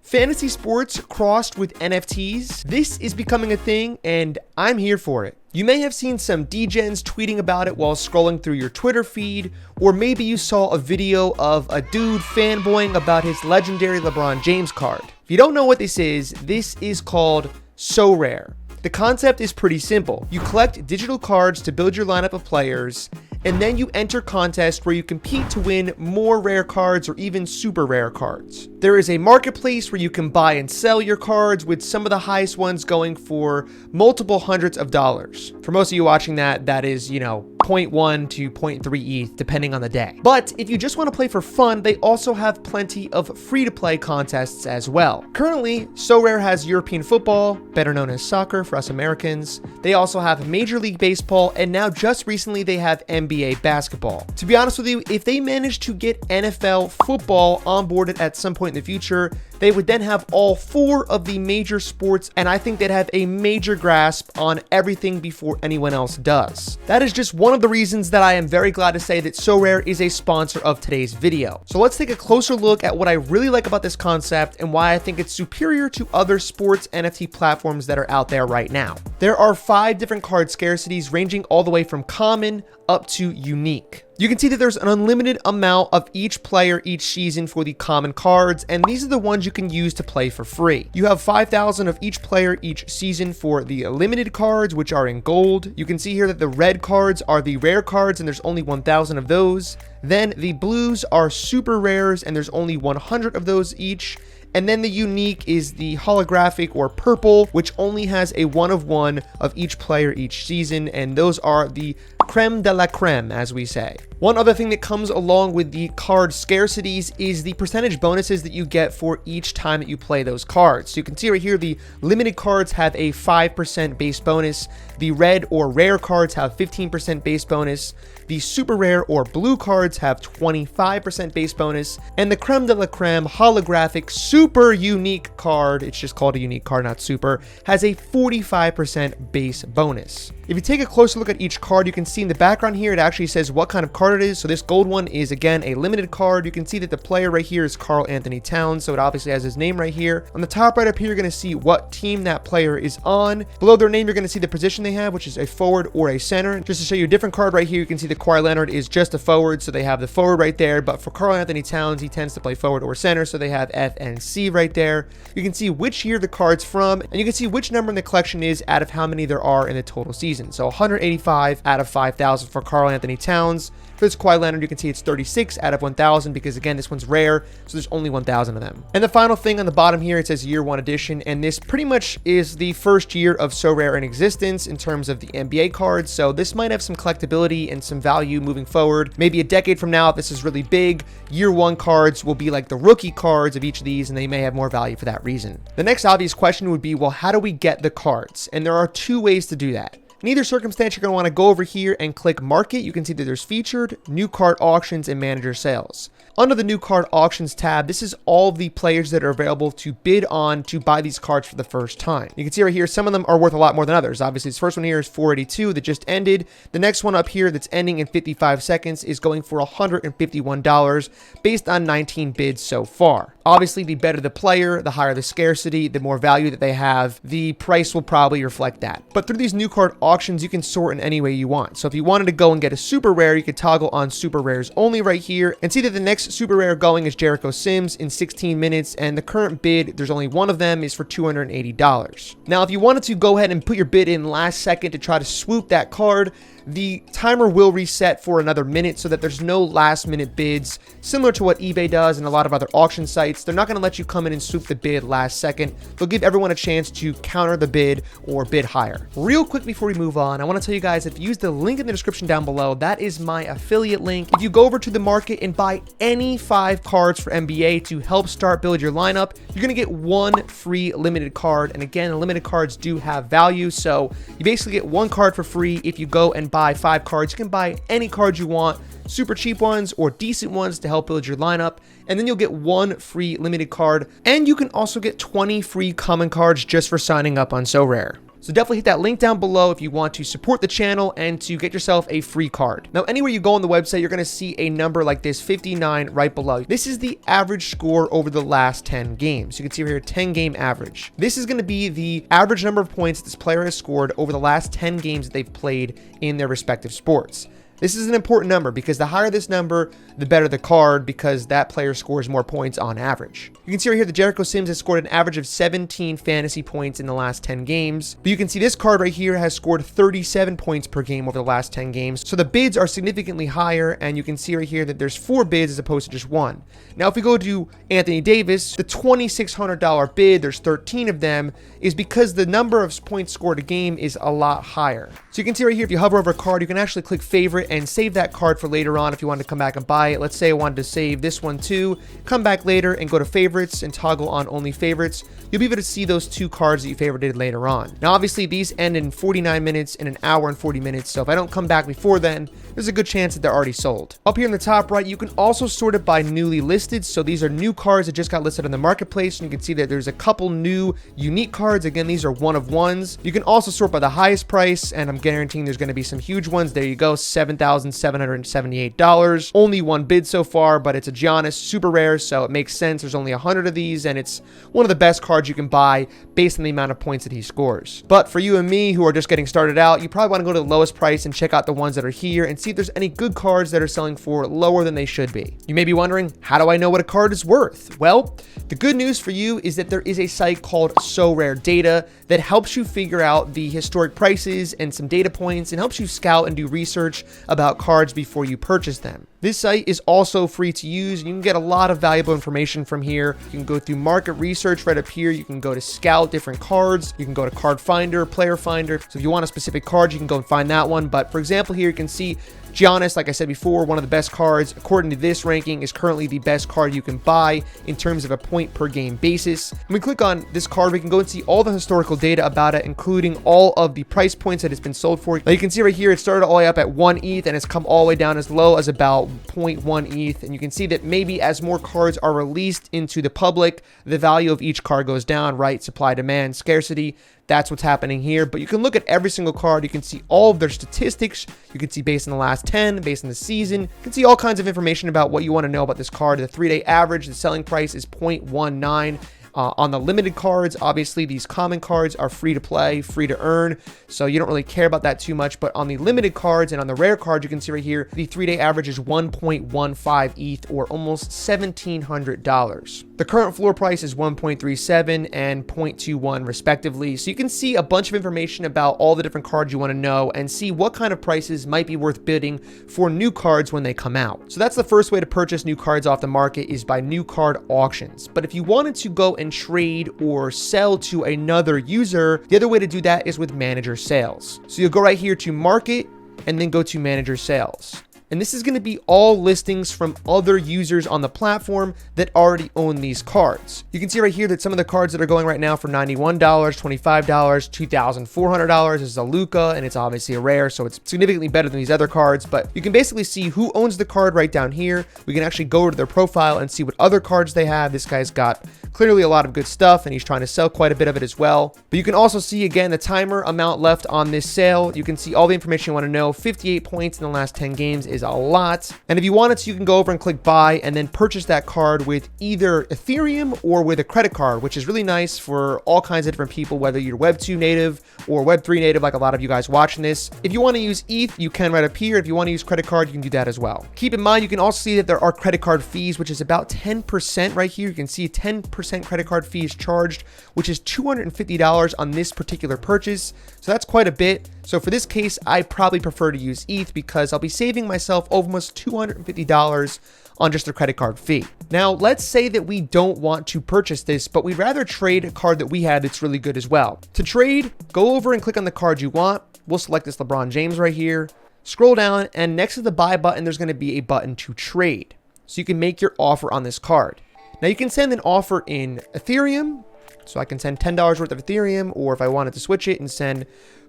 Fantasy sports crossed with NFTs. This is becoming a thing, and I'm here for it. You may have seen some degens tweeting about it while scrolling through your Twitter feed, or maybe you saw a video of a dude fanboying about his legendary LeBron James card. If you don't know what this is called Sorare. The concept is pretty simple. You collect digital cards to build your lineup of players, and then you enter contests where you compete to win more rare cards or even super rare cards. There is a marketplace where you can buy and sell your cards, with some of the highest ones going for multiple hundreds of dollars. For most of you watching that is, 0.1 to 0.3 ETH depending on the day. But if you just want to play for fun, they also have plenty of free-to-play contests as well. Currently, Sorare has European football, better known as soccer for us Americans. They also have Major League Baseball, and now just recently they have NBA basketball. To be honest with you, if they manage to get NFL football onboarded at some point in the future, they would then have all 4 of the major sports, and I think they'd have a major grasp on everything before anyone else does. That is just one of the reasons that I am very glad to say that Sorare is a sponsor of today's video. So let's take a closer look at what I really like about this concept and why I think it's superior to other sports NFT platforms that are out there right now. There are 5 different card scarcities ranging all the way from common up to unique. You can see that there's an unlimited amount of each player each season for the common cards, and these are the ones you can use to play for free. You have 5,000 of each player each season for the limited cards, which are in gold. You can see here that the red cards are the rare cards, and there's only 1,000 of those. Then the blues are super rares, and there's only 100 of those each. And then the unique is the holographic or purple, which only has a 1 of 1 of each player each season, and those are the creme de la creme, as we say. One other thing that comes along with the card scarcities is the percentage bonuses that you get for each time that you play those cards. So you can see right here, the limited cards have a 5% base bonus. The red or rare cards have 15% base bonus. The super rare or blue cards have 25% base bonus. And the creme de la creme holographic super unique card, it's just called a unique card, not super, has a 45% base bonus. If you take a closer look at each card, you can see in the background here, it actually says what kind of card it is. So this gold one is, again, a limited card. You can see that the player right here is Karl Anthony Towns, so it obviously has his name right here. On the top right up here, you're going to see what team that player is on. Below their name, you're going to see the position they have, which is a forward or a center. Just to show you a different card right here, you can see that Kawhi Leonard is just a forward, so they have the forward right there. But for Karl Anthony Towns, he tends to play forward or center, so they have F and C right there. You can see which year the card's from, and you can see which number in the collection is out of how many there are in the total season. So 185 out of 5,000 for Karl Anthony Towns. For this Kawhi Leonard, you can see it's 36 out of 1,000 because, again, this one's rare, so there's only 1,000 of them. And the final thing on the bottom here, it says year 1 edition, and this pretty much is the first year of Sorare in existence in terms of the NBA cards, so this might have some collectability and some value moving forward. Maybe a decade from now, if this is really big, year 1 cards will be like the rookie cards of each of these, and they may have more value for that reason. The next obvious question would be, well, how do we get the cards? And there are 2 ways to do that. In either circumstance, you're going to want to go over here and click market. You can see that there's featured, new card auctions, and manager sales. Under the new card auctions tab, this is all the players that are available to bid on to buy these cards for the first time. You can see right here, some of them are worth a lot more than others. Obviously, this first one here is 482 that just ended. The next one up here that's ending in 55 seconds is going for $151 based on 19 bids so far. Obviously, the better the player, the higher the scarcity, the more value that they have, the price will probably reflect that. But through these new card auctions, you can sort in any way you want. So if you wanted to go and get a super rare, you could toggle on super rares only right here and see that the next super rare going is Jericho Sims in 16 minutes, and the current bid, there's only one of them, is for $280. Now, if you wanted to go ahead and put your bid in last second to try to swoop that card, the timer will reset for another minute so that there's no last minute bids, similar to what eBay does and a lot of other auction sites. They're not going to let you come in and swoop the bid last second. They'll give everyone a chance to counter the bid or bid higher. Real quick before we move on, I want to tell you guys, if you use the link in the description down below, that is my affiliate link. If you go over to the market and buy any 5 cards for NBA to help start build your lineup, you're going to get 1 free limited card. And again, the limited cards do have value, so you basically get 1 card for free if you go and buy 5 cards. You can buy any cards you want, super cheap ones or decent ones to help build your lineup, and then you'll get 1 free limited card, and you can also get 20 free common cards just for signing up on Sorare. So definitely hit that link down below if you want to support the channel and to get yourself a free card. Now, anywhere you go on the website, you're going to see a number like this, 59, right below. This is the average score over the last 10 games. You can see right here, 10 game average. This is going to be the average number of points that this player has scored over the last 10 games that they've played in their respective sports. This is an important number because the higher this number, the better the card, because that player scores more points on average. You can see right here, the Jericho Sims has scored an average of 17 fantasy points in the last 10 games. But you can see this card right here has scored 37 points per game over the last 10 games. So the bids are significantly higher, and you can see right here that there's 4 bids as opposed to just 1. Now, if we go to Anthony Davis, the $2,600 bid, there's 13 of them, is because the number of points scored a game is a lot higher. So you can see right here, if you hover over a card, you can actually click favorite and save that card for later on if you want to come back and buy it. Let's say I wanted to save this one too, come back later and go to favorites and toggle on only favorites. You'll be able to see those 2 cards that you favorited later on. Now, obviously, these end in 49 minutes and an hour and 40 minutes. So if I don't come back before then, there's a good chance that they're already sold. Up here in the top right, you can also sort it by newly listed. So these are new cards that just got listed on the marketplace. And you can see that there's a couple new unique cards. Again, these are one of ones. You can also sort by the highest price, and I'm guaranteeing there's going to be some huge ones. There you go, $7,778. Only 1 bid so far, but it's a Giannis, super rare, so it makes sense. There's only 100 of these, and it's one of the best cards you can buy based on the amount of points that he scores. But for you and me who are just getting started out, you probably want to go to the lowest price and check out the ones that are here and see if there's any good cards that are selling for lower than they should be. You may be wondering, how do I know what a card is worth? Well, the good news for you is that there is a site called Sorare Data that helps you figure out the historic prices and some data points and helps you scout and do research about cards before you purchase them. This site is also free to use, and you can get a lot of valuable information from here. You can go through market research right up here. You can go to scout different cards. You can go to card finder, player finder. So if you want a specific card, you can go and find that one. But for example, here you can see Giannis, like I said before, one of the best cards, according to this ranking, is currently the best card you can buy in terms of a point per game basis. When we click on this card, we can go and see all the historical data about it, including all of the price points that it's been sold for. Now you can see right here, it started all the way up at 1 ETH and it's come all the way down as low as about 0.1 ETH. And you can see that maybe as more cards are released into the public, the value of each card goes down, right? Supply, demand, scarcity. That's what's happening here. But you can look at every single card. You can see all of their statistics. You can see based on the last 10, based on the season. You can see all kinds of information about what you want to know about this card. The 3-day average, the selling price is 0.19. On the limited cards, obviously these common cards are free to play, free to earn, so you don't really care about that too much. But on the limited cards and on the rare cards, you can see right here, the 3-day average is 1.15 ETH, or almost $1,700. The current floor price is 1.37 and 0.21 respectively. So you can see a bunch of information about all the different cards you want to know and see what kind of prices might be worth bidding for new cards when they come out. So that's the first way to purchase new cards off the market, is by new card auctions. But if you wanted to go and trade or sell to another user, the other way to do that is with manager sales. So you'll go right here to market and then go to manager sales. And this is going to be all listings from other users on the platform that already own these cards. You can see right here that some of the cards that are going right now for $91, $25, $2,400 is a Luka, and it's obviously a rare, so it's significantly better than these other cards. But you can basically see who owns the card right down here. We can actually go to their profile and see what other cards they have. This guy's got clearly a lot of good stuff, and he's trying to sell quite a bit of it as well. But you can also see, again, the timer amount left on this sale. You can see all the information you want to know. 58 points in the last 10 games is a lot. And if you wanted to, you can go over and click buy and then purchase that card with either Ethereum or with a credit card, which is really nice for all kinds of different people, whether you're Web 2 native or Web 3 native, like a lot of you guys watching this. If you want to use ETH, you can right up here. If you want to use credit card, you can do that as well. Keep in mind, you can also see that there are credit card fees, which is about 10% right here. You can see 10% credit card fees charged, which is $250 on this particular purchase. So that's quite a bit. So for this case, I probably prefer to use ETH because I'll be saving myself almost $250 on just a credit card fee. Now, let's say that we don't want to purchase this, but we'd rather trade a card that we had that's really good as well. To trade, go over and click on the card you want. We'll select this LeBron James right here. Scroll down, and next to the buy button, there's going to be a button to trade. So you can make your offer on this card. Now, you can send an offer in Ethereum. So I can send $10 worth of Ethereum, or if I wanted to switch it and send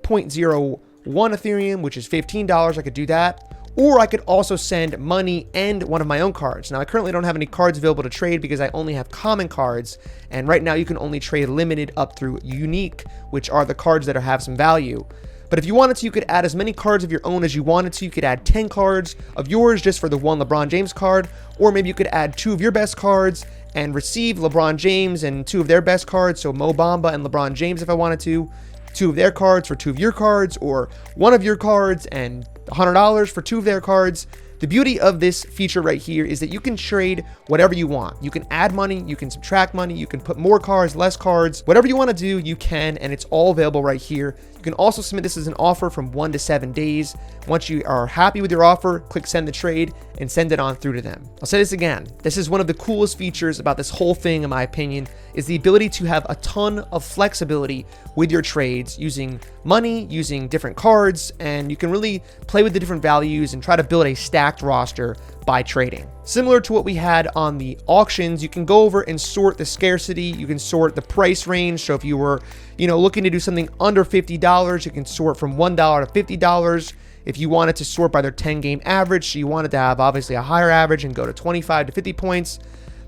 0.01 Ethereum, which is $15, I could do that. or I could also send money and one of my own cards. Now, I currently don't have any cards available to trade because I only have common cards, and right now you can only trade limited up through unique, which are the cards that have some value. But if you wanted to, you could add as many cards of your own as you wanted to. You could add 10 cards of yours just for the one LeBron James card, or maybe you could add 2 of your best cards and receive LeBron James and 2 of their best cards, so Mo Bamba and LeBron James if I wanted to, 2 of their cards for 2 of your cards, or 1 of your cards and $100 for 2 of their cards. The beauty of this feature right here is that you can trade whatever you want. You can add money, you can subtract money, you can put more cards, less cards, whatever you want to do, you can, and it's all available right here. You can also submit this as an offer from 1 to 7 days. Once you are happy with your offer, click send the trade and send it on through to them. I'll say this again. This is one of the coolest features about this whole thing, in my opinion, is the ability to have a ton of flexibility with your trades using money, using different cards, and you can really play with the different values and try to build a stacked roster by trading. Similar to what we had on the auctions, you can go over and sort the scarcity. You can sort the price range. So if you were, looking to do something under $50, you can sort from $1 to $50. If you wanted to sort by their 10-game average, so you wanted to have obviously a higher average and go to 25 to 50 points,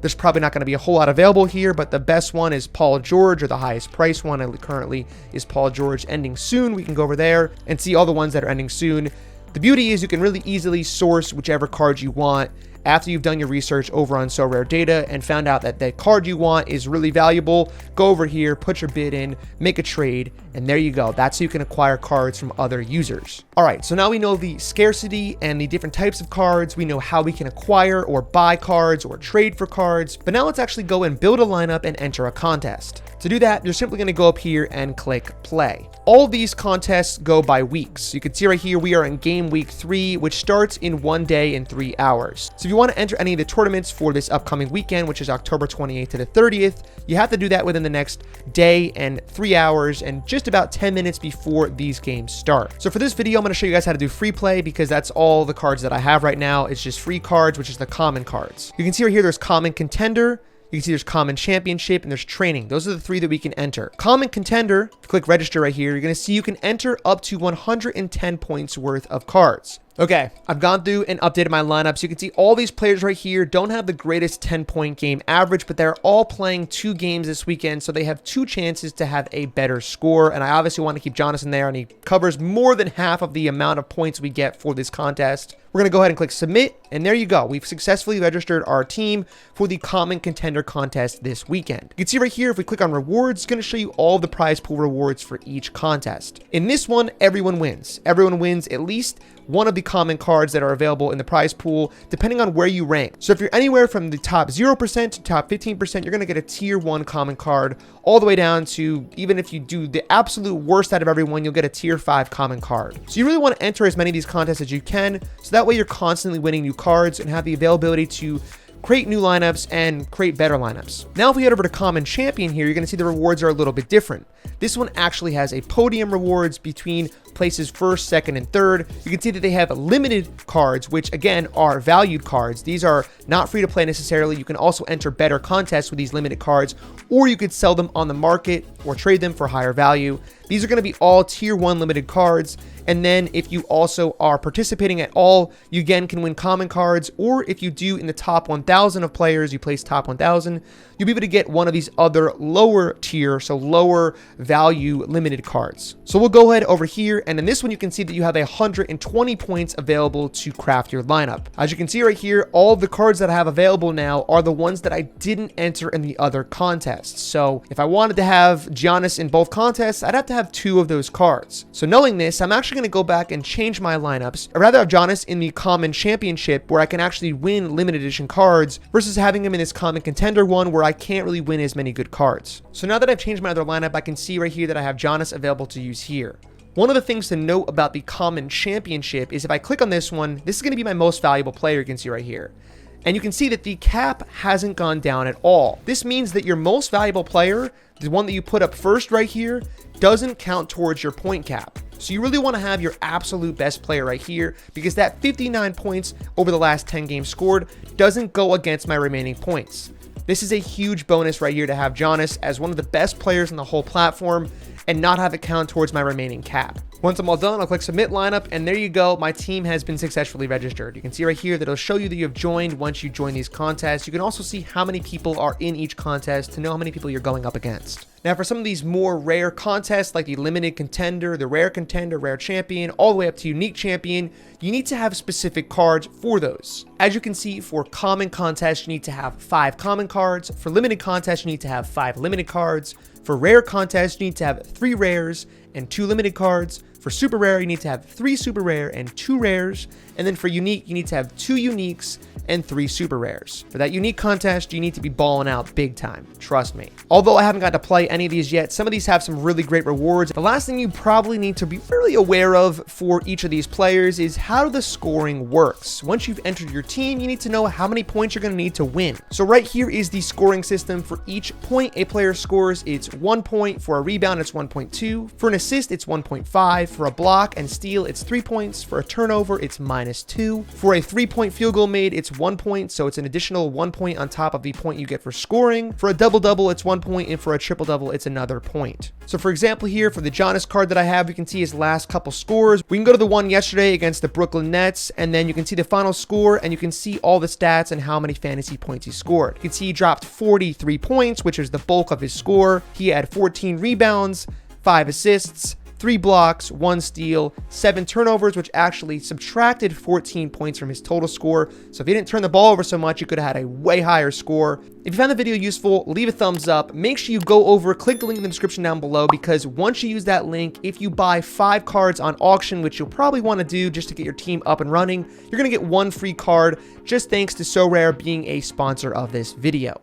there's probably not going to be a whole lot available here, but the best one is Paul George, or the highest price one currently is Paul George ending soon. We can go over there and see all the ones that are ending soon. The beauty is you can really easily source whichever card you want after you've done your research over on Sorare data and found out that the card you want is really valuable. Go over here, put your bid in, make a trade, and there you go. That's how you can acquire cards from other users. All right, so now we know the scarcity and the different types of cards. We know how we can acquire or buy cards or trade for cards, but now let's actually go and build a lineup and enter a contest. To do that, you're simply going to go up here and click play. All of these contests go by weeks. You can see right here, we are in game week 3, which starts in 1 day and 3 hours. So if you want to enter any of the tournaments for this upcoming weekend, which is October 28th to the 30th, you have to do that within the next day and 3 hours and just about 10 minutes before these games start. So for this video, I'm going to show you guys how to do free play because that's all the cards that I have right now. It's just free cards, which is the common cards. You can see right here, there's common contender. You can see there's common championship and there's training. Those are the 3 that we can enter. Common contender, if you click register right here, you're going to see you can enter up to 110 points worth of cards. Okay, I've gone through and updated my lineup. So you can see all these players right here don't have the greatest 10-point game average, but they're all playing 2 games this weekend. So they have 2 chances to have a better score. And I obviously want to keep Jonas in there, and he covers more than half of the amount of points we get for this contest. We're going to go ahead and click submit. And there you go. We've successfully registered our team for the common contender contest this weekend. You can see right here, if we click on rewards, it's going to show you all the prize pool rewards for each contest. In this one, everyone wins. Everyone wins at least one of the common cards that are available in the prize pool, depending on where you rank. So if you're anywhere from the top 0% to top 15%, you're going to get a tier 1 common card, all the way down to, even if you do the absolute worst out of everyone, you'll get a tier 5 common card. So you really want to enter as many of these contests as you can, so that way you're constantly winning new cards and have the availability to create new lineups and create better lineups. Now, if we head over to common champion here, you're going to see the rewards are a little bit different. This one actually has a podium rewards between places 1st, 2nd, and 3rd. You can see that they have limited cards, which again are valued cards. These are not free to play necessarily. You can also enter better contests with these limited cards, or you could sell them on the market or trade them for higher value. These are going to be all tier 1 limited cards. And then if you also are participating at all, you again can win common cards, or if you do in the top 1,000 of players, you place top 1,000, you'll be able to get one of these other lower tier, so lower value limited cards. So we'll go ahead over here, and in this one, you can see that you have 120 points available to craft your lineup. As you can see right here, all of the cards that I have available now are the ones that I didn't enter in the other contests. So if I wanted to have Giannis in both contests, I'd have to have 2 of those cards. So knowing this, I'm actually going to go back and change my lineups. I'd rather have Giannis in the common championship where I can actually win limited edition cards versus having him in this common contender one where I can't really win as many good cards. So now that I've changed my other lineup, I can see right here that I have Giannis available to use here. One of the things to note about the common championship is if I click on this one, this is going to be my most valuable player, you can see right here. And you can see that the cap hasn't gone down at all. This means that your most valuable player, the one that you put up first right here, doesn't count towards your point cap. So you really want to have your absolute best player right here, because that 59 points over the last 10 games scored doesn't go against my remaining points. This is a huge bonus right here to have Giannis as one of the best players in the whole platform and not have it count towards my remaining cap. Once I'm all done, I'll click submit lineup, and there you go. My team has been successfully registered. You can see right here that it'll show you that you have joined once you join these contests. You can also see how many people are in each contest to know how many people you're going up against. Now, for some of these more rare contests, like the limited contender, the rare contender, rare champion, all the way up to unique champion, you need to have specific cards for those. As you can see, for common contests, you need to have 5 common cards. For limited contests, you need to have 5 limited cards. For rare contests, you need to have 3 rares and 2 limited cards. For super rare, you need to have 3 super rare and 2 rares. And then for unique, you need to have 2 uniques and 3 super rares. For that unique contest, you need to be balling out big time. Trust me. Although I haven't got to play any of these yet, some of these have some really great rewards. The last thing you probably need to be really aware of for each of these players is how the scoring works. Once you've entered your team, you need to know how many points you're going to need to win. So right here is the scoring system. For each point a player scores, it's 1 point. For a rebound, it's 1.2. For an assist, it's 1.5. For a block and steal, it's 3 points. For a turnover, it's -2. For a 3-point field goal made, it's 1 point, so it's an additional 1 point on top of the point you get for scoring. For a double-double, it's 1 point, and for a triple-double, it's another point. So for example here, for the Giannis card that I have, you can see his last couple scores. We can go to the one yesterday against the Brooklyn Nets, and then you can see the final score, and you can see all the stats and how many fantasy points he scored. You can see he dropped 43 points, which is the bulk of his score. He had 14 rebounds, 5 assists, 3 blocks, 1 steal, 7 turnovers, which actually subtracted 14 points from his total score. So if he didn't turn the ball over so much, you could have had a way higher score. If you found the video useful, leave a thumbs up. Make sure you go over, click the link in the description down below, because once you use that link, if you buy 5 cards on auction, which you'll probably want to do just to get your team up and running, you're going to get 1 free card, just thanks to Sorare being a sponsor of this video.